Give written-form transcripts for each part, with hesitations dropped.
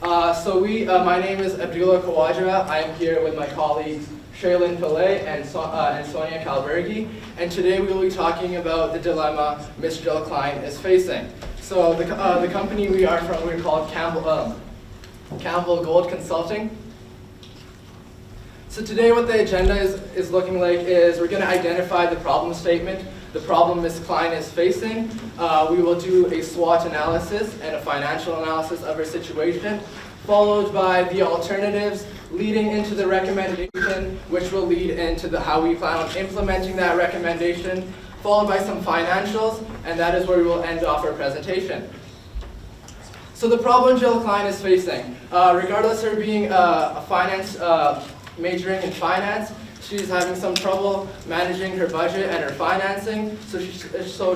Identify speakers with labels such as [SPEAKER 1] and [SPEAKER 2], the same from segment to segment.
[SPEAKER 1] My name is Abdullah Kawaja. I am here with my colleagues Shaylin Pillay and Sonia Kalbergi, and today we will be talking about the dilemma Ms. Jill Klein is facing. So the company we are from, we're called Campbell Gold Consulting. So today what the agenda is looking like is we're going to identify the problem statement, the problem Ms. Klein is facing. We will do a SWOT analysis and a financial analysis of her situation, followed by the alternatives leading into the recommendation, which will lead into how we plan on implementing that recommendation, followed by some financials, and that is where we will end off our presentation. So the problem Jill Klein is facing, regardless of her being majoring in finance, she's having some trouble managing her budget and her financing, so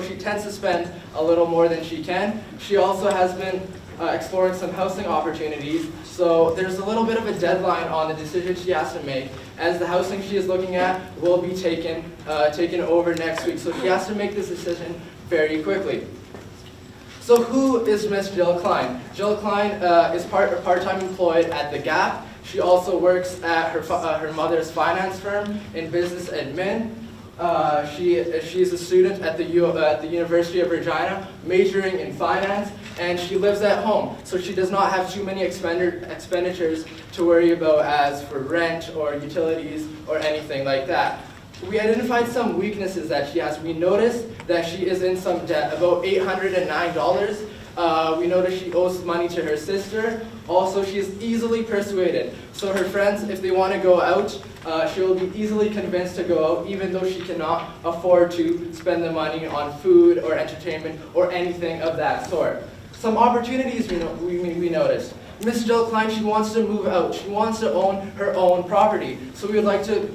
[SPEAKER 1] she tends to spend a little more than she can. She also has been exploring some housing opportunities, so there's a little bit of a deadline on the decision she has to make, as the housing she is looking at will be taken over next week, so she has to make this decision very quickly. So who is Ms. Jill Klein? Jill Klein is part-time employed at the Gap. She also works at her mother's finance firm in business admin. She's a student at the University of Regina, majoring in finance, and she lives at home, so she does not have too many expenditures to worry about as for rent or utilities or anything like that. We identified some weaknesses that she has. We noticed that she is in some debt, about $809. We noticed she owes money to her sister. Also, she is easily persuaded. So her friends, if they want to go out, she will be easily convinced to go out, even though she cannot afford to spend the money on food or entertainment or anything of that sort. Some opportunities we noticed. Ms. Jill Klein, she wants to move out. She wants to own her own property. So we would like to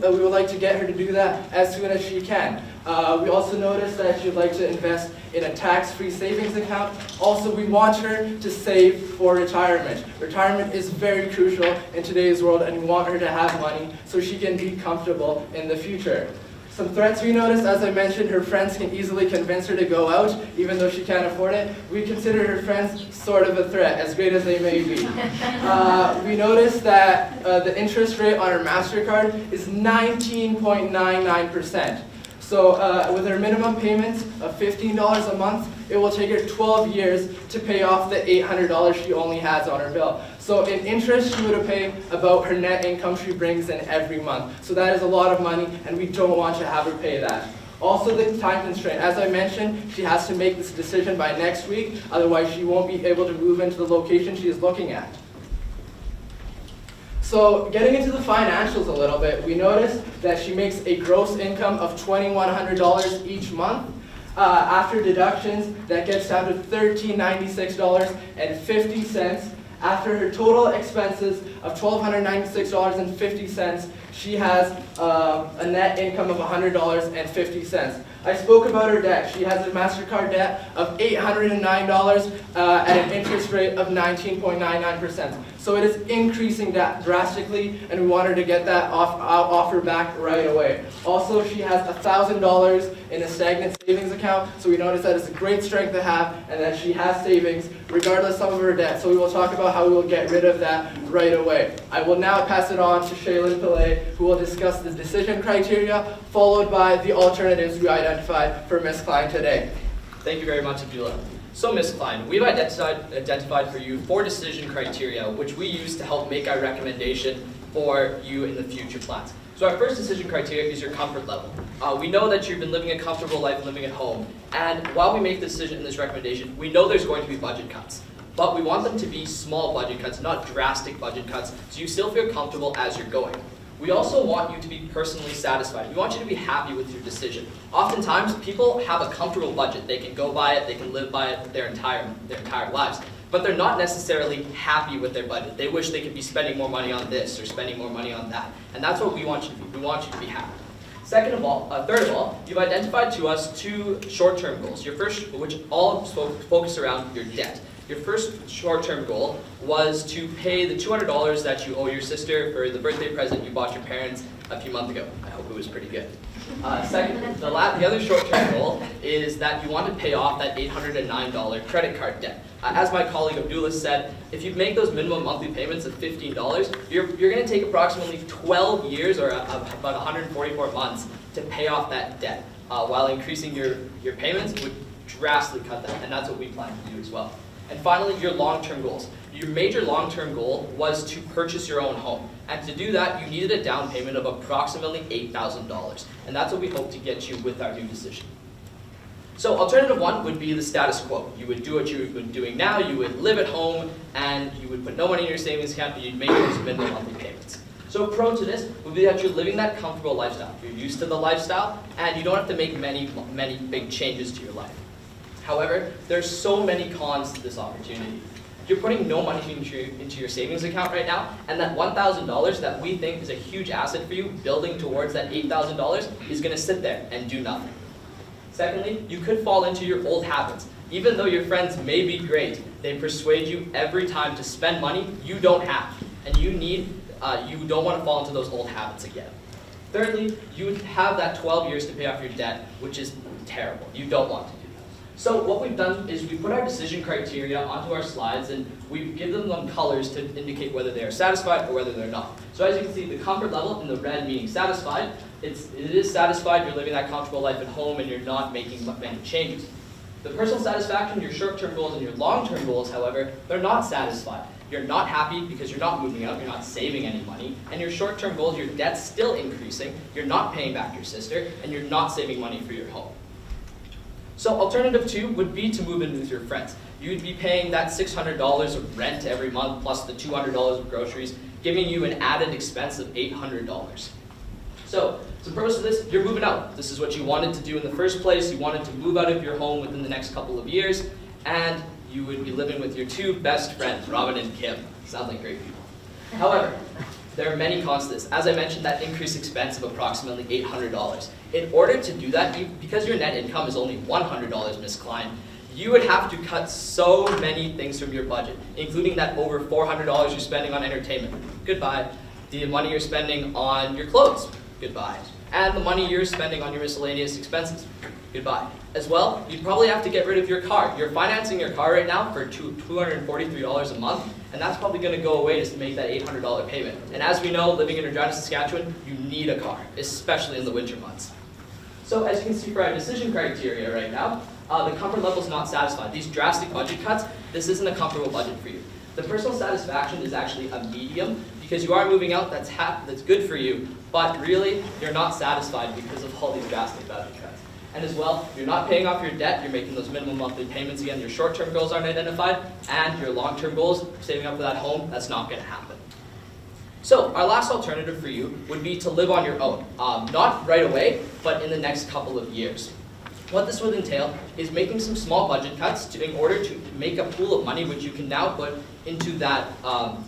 [SPEAKER 1] get her to do that as soon as she can. We also noticed that she would like to invest in a tax-free savings account. Also, we want her to save for retirement. Retirement is very crucial in today's world, and we want her to have money so she can be comfortable in the future. Some threats we noticed, as I mentioned, her friends can easily convince her to go out, even though she can't afford it. We consider her friends sort of a threat, as great as they may be. We noticed that the interest rate on her MasterCard is 19.99%. So with her minimum payments of $15 a month, it will take her 12 years to pay off the $800 she only has on her bill. So in interest, she would pay about her net income she brings in every month. So that is a lot of money, and we don't want to have her pay that. Also the time constraint. As I mentioned, she has to make this decision by next week, otherwise she won't be able to move into the location she is looking at. So getting into the financials a little bit, we noticed that she makes a gross income of $2,100 each month. After deductions, that gets down to $1,396.50. After her total expenses of $1,296.50, she has a net income of $100.50. I spoke about her debt. She has a MasterCard debt of $809 at an interest rate of 19.99%. So it is increasing that drastically, and we want her to get that off her back right away. Also, she has $1,000 in a stagnant savings account, so we notice that it's a great strength to have, and that she has savings regardless of her debt. So we will talk about how we will get rid of that right away. I will now pass it on to Shaylin Pillay, who will discuss the decision criteria, followed by the alternatives we identified for Ms. Klein today.
[SPEAKER 2] Thank you very much, Abdullah. So, Ms. Klein, we've identified for you 4 decision criteria, which we use to help make our recommendation for you in the future plans. So our first decision criteria is your comfort level. We know that you've been living a comfortable life living at home, and while we make the decision in this recommendation, we know there's going to be budget cuts. But we want them to be small budget cuts, not drastic budget cuts, so you still feel comfortable as you're going. We also want you to be personally satisfied. We want you to be happy with your decision. Oftentimes, people have a comfortable budget. They can go by it, they can live by it their entire lives. But they're not necessarily happy with their budget. They wish they could be spending more money on this or spending more money on that. And that's what we want you to be. We want you to be happy. Third of all, you've identified to us 2 short-term goals. Your first, which all focus around your debt. Your first short-term goal was to pay the $200 that you owe your sister for the birthday present you bought your parents a few months ago. I hope it was pretty good. Second, the other short-term goal is that you want to pay off that $809 credit card debt. As my colleague Abdullah said, if you make those minimum monthly payments of $15, you're going to take approximately 12 years or about 144 months to pay off that debt, while increasing your payments would drastically cut that, and that's what we plan to do as well. And finally, your long-term goals. Your major long-term goal was to purchase your own home. And to do that, you needed a down payment of approximately $8,000. And that's what we hope to get you with our new decision. So alternative one would be the status quo. You would do what you've been doing now, you would live at home, and you would put no money in your savings account, but you'd make those minimum monthly payments. So a pro to this would be that you're living that comfortable lifestyle. You're used to the lifestyle, and you don't have to make many big changes to your life. However, there's so many cons to this opportunity. You're putting no money into your savings account right now, and that $1,000 that we think is a huge asset for you, building towards that $8,000, is going to sit there and do nothing. Secondly, you could fall into your old habits. Even though your friends may be great, they persuade you every time to spend money you don't have, and you don't want to fall into those old habits again. Thirdly, you would have that 12 years to pay off your debt, which is terrible. You don't want to do that. So what we've done is we put our decision criteria onto our slides, and we give them colors to indicate whether they are satisfied or whether they're not. So as you can see, the comfort level in the red meaning satisfied, it is satisfied, you're living that comfortable life at home and you're not making many changes. The personal satisfaction, your short-term goals, and your long-term goals, however, they're not satisfied. You're not happy because you're not moving out, you're not saving any money, and your short-term goals, your debt's still increasing, you're not paying back your sister, and you're not saving money for your home. So alternative two would be to move in with your friends. You'd be paying that $600 of rent every month plus the $200 of groceries, giving you an added expense of $800. So the purpose of this, you're moving out. This is what you wanted to do in the first place. You wanted to move out of your home within the next couple of years, and you would be living with your two best friends, Robin and Kim. Sounds like great people. However, there are many cons to this. As I mentioned, that increased expense of approximately $800. In order to do that, because your net income is only $100, Ms. Klein, you would have to cut so many things from your budget, including that over $400 you're spending on entertainment. Goodbye. The money you're spending on your clothes. Goodbye. And the money you're spending on your miscellaneous expenses. Goodbye. As well, you'd probably have to get rid of your car. You're financing your car right now for $243 a month, and that's probably going to go away just to make that $800 payment. And as we know, living in Regina, Saskatchewan, you need a car, especially in the winter months. So as you can see for our decision criteria right now, the comfort level is not satisfied. These drastic budget cuts, this isn't a comfortable budget for you. The personal satisfaction is actually a medium, because you are moving out, that's good for you, but really, you're not satisfied because of all these drastic budget cuts. And as well, you're not paying off your debt, you're making those minimum monthly payments again, your short-term goals aren't identified, and your long-term goals, saving up for that home, that's not going to happen. So, our last alternative for you would be to live on your own. Not right away, but in the next couple of years. What this would entail is making some small budget cuts in order to make a pool of money which you can now put into that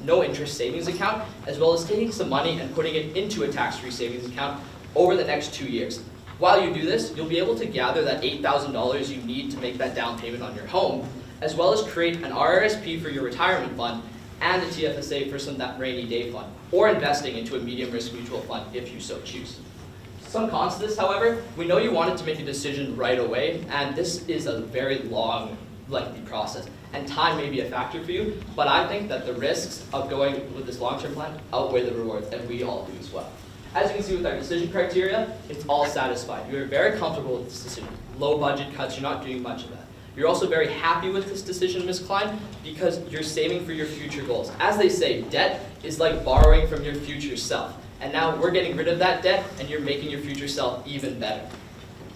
[SPEAKER 2] no-interest savings account, as well as taking some money and putting it into a tax-free savings account over the next 2 years. While you do this, you'll be able to gather that $8,000 you need to make that down payment on your home, as well as create an RRSP for your retirement fund and a TFSA for that rainy day fund, or investing into a medium risk mutual fund if you so choose. Some cons to this, however, we know you wanted to make a decision right away, and this is a very long, lengthy process, and time may be a factor for you, but I think that the risks of going with this long-term plan outweigh the rewards, and we all do as well. As you can see with our decision criteria, it's all satisfied. You're very comfortable with this decision. Low budget cuts, you're not doing much of that. You're also very happy with this decision, Ms. Klein, because you're saving for your future goals. As they say, debt is like borrowing from your future self. And now we're getting rid of that debt, and you're making your future self even better.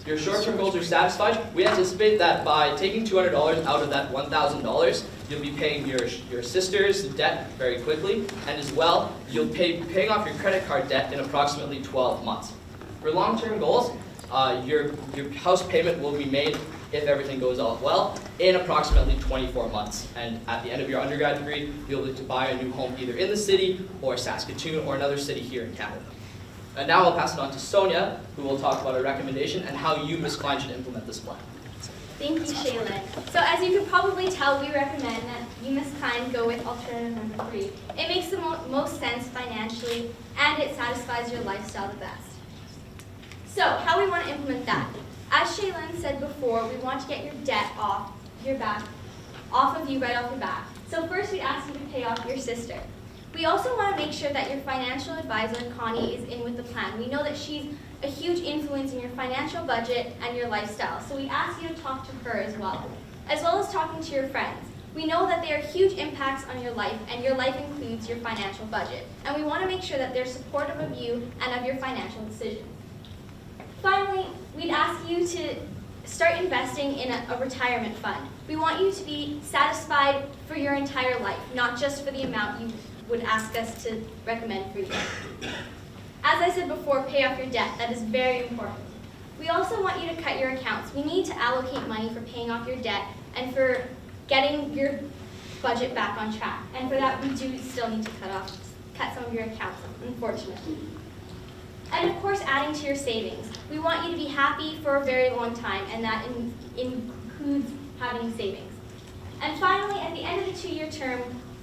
[SPEAKER 2] Your short-term goals are satisfied. We anticipate that by taking $200 out of that $1,000, you'll be paying your sister's debt very quickly, and as well, you'll paying off your credit card debt in approximately 12 months. For long-term goals, your house payment will be made, if everything goes all well, in approximately 24 months. And at the end of your undergrad degree, you'll be able to buy a new home either in the city or Saskatoon or another city here in Canada. And now I'll pass it on to Sonia, who will talk about a recommendation and how you, Ms. Klein, should implement this plan.
[SPEAKER 3] Thank you, Shaylin. So as you can probably tell, we recommend that you Ms. Klein go with alternative number 3. It makes the most sense financially, and it satisfies your lifestyle the best. So, how we want to implement that? As Shaylin said before, we want to get your debt off of you right off your back. So first, we ask you to pay off your sister. We also want to make sure that your financial advisor, Connie, is in with the plan. We know that she's a huge influence in your financial budget and your lifestyle, so we ask you to talk to her as well as talking to your friends. We know that they are huge impacts on your life, and your life includes your financial budget. And we want to make sure that they're supportive of you and of your financial decisions. Finally, we'd ask you to start investing in a retirement fund. We want you to be satisfied for your entire life, not just for the amount you would ask us to recommend for you. As I said before, pay off your debt. That is very important. We also want you to cut your accounts. We need to allocate money for paying off your debt and for getting your budget back on track. And for that, we do still need to cut some of your accounts, unfortunately. And of course, adding to your savings. We want you to be happy for a very long time, and that includes having savings. And finally, at the end of the 2-year term,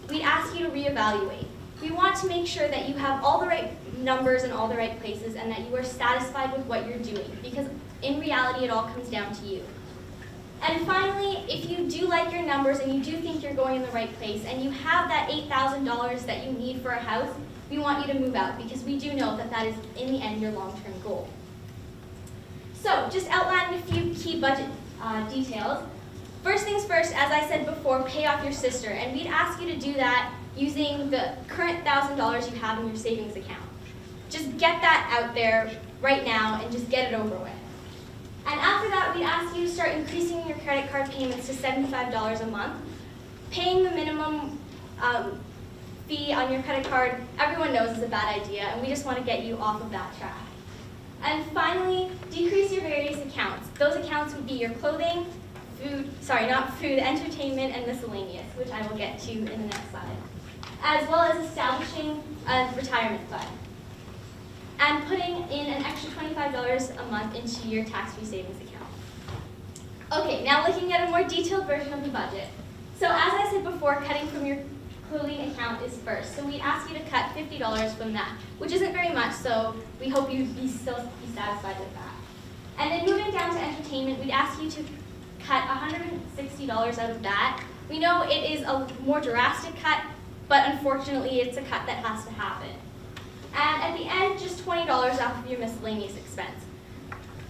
[SPEAKER 3] we ask you to reevaluate. We want to make sure that you have all the right numbers in all the right places and that you are satisfied with what you're doing, because in reality, it all comes down to you. And finally, if you do like your numbers and you do think you're going in the right place and you have that $8,000 that you need for a house, we want you to move out, because we do know that that is, in the end, your long-term goal. So, just outlining a few key budget details. First things first, as I said before, pay off your sister, and we'd ask you to do that using the current $1,000 you have in your savings account. Just get that out there right now and just get it over with. And after that, we'd ask you to start increasing your credit card payments to $75 a month, paying the minimum fee on your credit card. Everyone knows is a bad idea, and we just want to get you off of that track. And finally, decrease your various accounts. Those accounts would be your clothing, entertainment, and miscellaneous, which I will get to in the next slide, as well as establishing a retirement fund and putting in an extra $25 a month into your tax-free savings account. Okay, now looking at a more detailed version of the budget. So as I said before, cutting from your clothing account is first. So we ask you to cut $50 from that, which isn't very much, so we hope you'd still be satisfied with that. And then moving down to entertainment, we'd ask you to cut $160 out of that. We know it is a more drastic cut, but unfortunately it's a cut that has to happen. And at the end, just $20 off of your miscellaneous expense.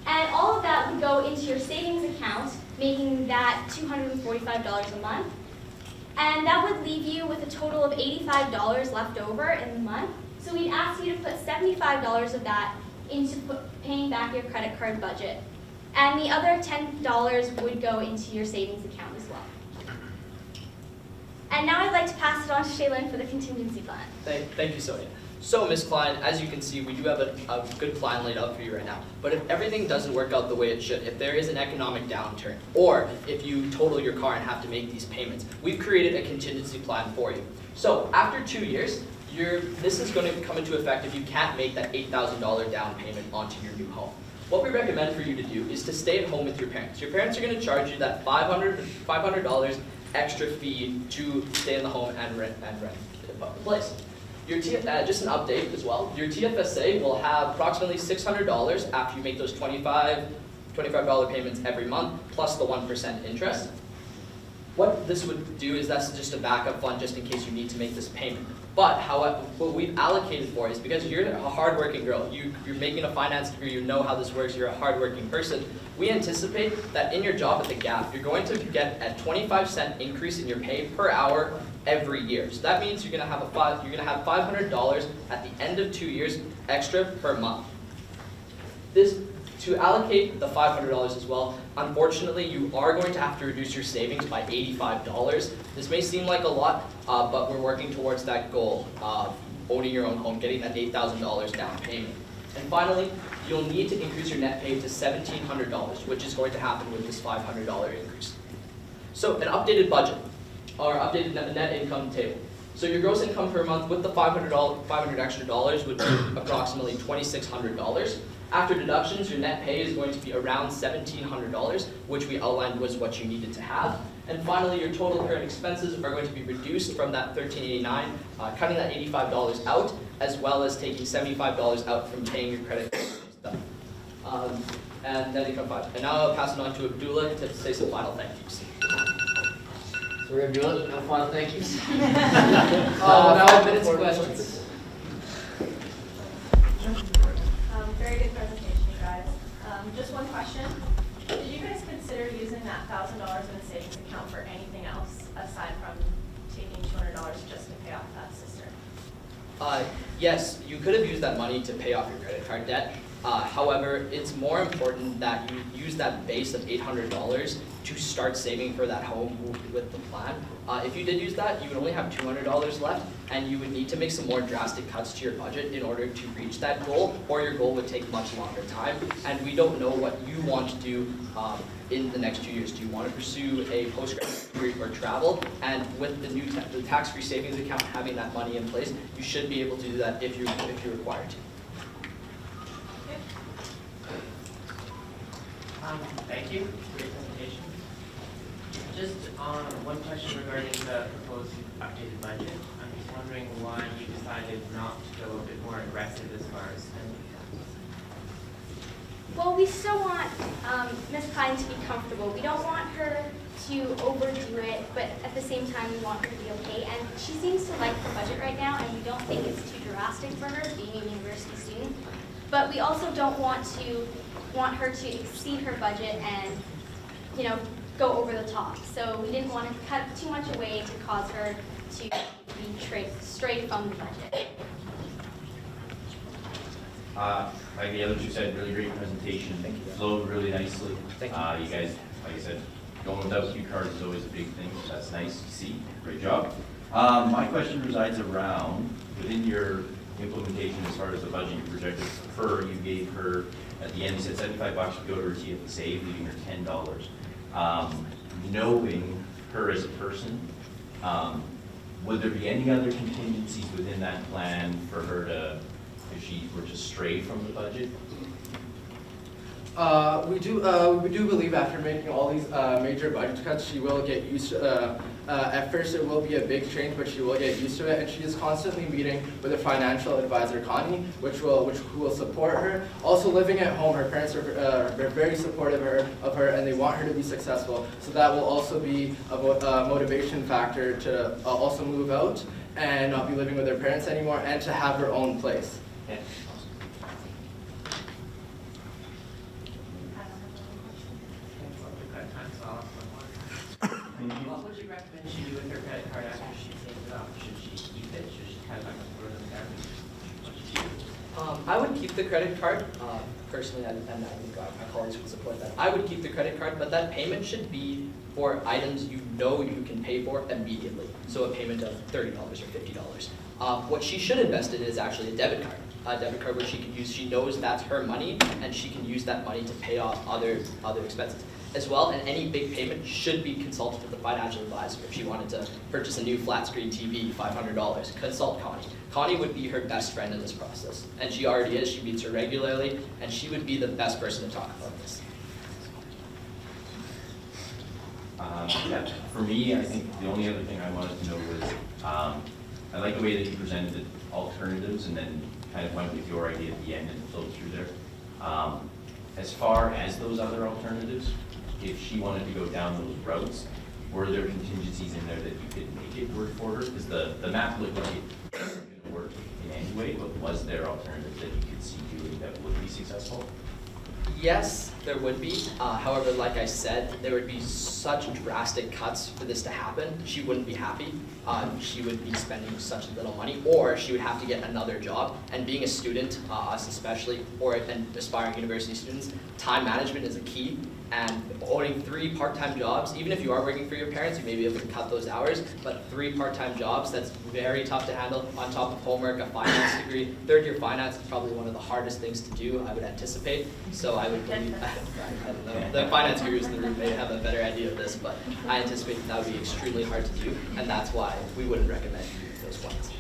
[SPEAKER 3] And all of that would go into your savings account, making that $245 a month. And that would leave you with a total of $85 left over in the month. So we'd ask you to put $75 of that into paying back your credit card budget. And the other $10 would go into your savings account as well. And now I'd like to pass it on to Shaylin for the contingency plan.
[SPEAKER 2] Thank you, Sonia. So, Ms. Klein, as you can see, we do have a good plan laid out for you right now. But if everything doesn't work out the way it should, if there is an economic downturn, or if you total your car and have to make these payments, we've created a contingency plan for you. So, after 2 years, this is going to come into effect if you can't make that $8,000 down payment onto your new home. What we recommend for you to do is to stay at home with your parents. Your parents are going to charge you that $500 extra fee to stay in the home and rent the place. Just an update as well, your TFSA will have approximately $600 after you make those $25 payments every month, plus the 1% interest. What this would do is that's just a backup fund just in case you need to make this payment. But however, what we've allocated for is because you're a hardworking girl, you're making a finance degree, you know how this works, you're a hardworking person, we anticipate that in your job at the Gap, you're going to get a 25-cent increase in your pay per hour every year. So that means you're going to have $500 at the end of 2 years extra per month. To allocate the $500 as well, unfortunately, you are going to have to reduce your savings by $85. This may seem like a lot, but we're working towards that goal of owning your own home, getting that $8,000 down payment. And finally, you'll need to increase your net pay to $1,700, which is going to happen with this $500 increase. So an updated budget, or updated net income table. So your gross income per month with the $500 extra dollars would be approximately $2,600. After deductions, your net pay is going to be around $1,700, which we outlined was what you needed to have. And finally, your total current expenses are going to be reduced from that $1,389, cutting that $85 out, as well as taking $75 out from paying your credit card. And then income 5. And now I'll pass it on to Abdullah to say some final thank yous.
[SPEAKER 4] So we're gonna do it, no final thank yous?
[SPEAKER 2] Now 5 minutes of questions.
[SPEAKER 5] Very good presentation, you guys. Just one question. Did you guys consider using that $1,000 in a savings account for anything else aside from taking $200 just to pay off that cistern?
[SPEAKER 2] Yes, you could have used that money to pay off your credit card debt. However, it's more important that you use that base of $800 to start saving for that home with the plan. If you did use that, you would only have $200 left, and you would need to make some more drastic cuts to your budget in order to reach that goal, or your goal would take much longer time. And we don't know what you want to do in the next 2 years. Do you want to pursue a postgraduate degree or travel? And with the new the tax-free savings account having that money in place, you should be able to do that if you're required to.
[SPEAKER 4] Thank you, great presentation. Just on one question regarding the proposed updated budget, I'm just wondering why you decided not to go a bit more aggressive as far as spending.
[SPEAKER 3] Well, we still want Ms. Klein to be comfortable. We don't want her to overdo it, but at the same time, we want her to be okay. And she seems to like her budget right now, and we don't think it's too drastic for her, being a university student. But we also don't want her to exceed her budget and, you know, go over the top. So we didn't want to cut too much away to cause her to be straight from the budget.
[SPEAKER 6] Like the other two said, really great presentation.
[SPEAKER 2] Thank you.
[SPEAKER 6] Flowed really nicely.
[SPEAKER 2] Thank you.
[SPEAKER 6] You guys, like I said, going without cue cards is always a big thing. So that's nice to see. Great job. My question resides around within your implementation as far as the budget you projected for her. You gave her at the end. You said $75 would go to her TF to save, leaving her $10. Knowing her as a person, would there be any other contingencies within that plan for her to, if she were to stray from the budget?
[SPEAKER 1] We do believe after making all these major budget cuts, she will get used to. At first, it will be a big change, but she will get used to it. And she is constantly meeting with a financial advisor, Connie, who will support her. Also, living at home, her parents are very supportive of her, and they want her to be successful. So that will also be a motivation factor to also move out and not be living with her parents anymore, and to have her own place.
[SPEAKER 6] Yeah.
[SPEAKER 4] What would you recommend she do with her credit card after she pays it off? Should she keep it? Should she kind of like throw it in the garbage? What should she do?
[SPEAKER 2] I would keep the credit card. Personally, and I think my colleagues would support that. I would keep the credit card, but that payment should be for items you know you can pay for immediately. So a payment of $30 or $50. What she should invest in is actually a debit card. A debit card where she can use, she knows that's her money, and she can use that money to pay off other expenses as well. And any big payment should be consulted with the financial advisor. If she wanted to purchase a new flat screen TV, $500, consult Connie. Connie would be her best friend in this process, and she already is. She meets her regularly, and she would be the best person to talk about this.
[SPEAKER 6] Yeah, for me, I think the only other thing I wanted to know was, I like the way that you presented the alternatives and then kind of went with your idea at the end and flowed through there. As far as those other alternatives, if she wanted to go down those routes, were there contingencies in there that you could make it work for her? Because the map looked like it wasn't going to work in any way, but was there alternatives that you could see doing that would be successful?
[SPEAKER 2] Yes, there would be. However, like I said, there would be such drastic cuts for this to happen. She wouldn't be happy. She would be spending such little money, or she would have to get another job. And being a student, us especially, or aspiring university students, time management is a key. And owning 3 part-time jobs, even if you are working for your parents, you may be able to cut those hours, but 3 part-time jobs, that's very tough to handle on top of homework, a finance degree. Third-year finance is probably one of the hardest things to do, I would anticipate. So I would believe, I don't know, the finance gurus in the room may have a better idea of this, but I anticipate that would be extremely hard to do, and that's why we wouldn't recommend those ones.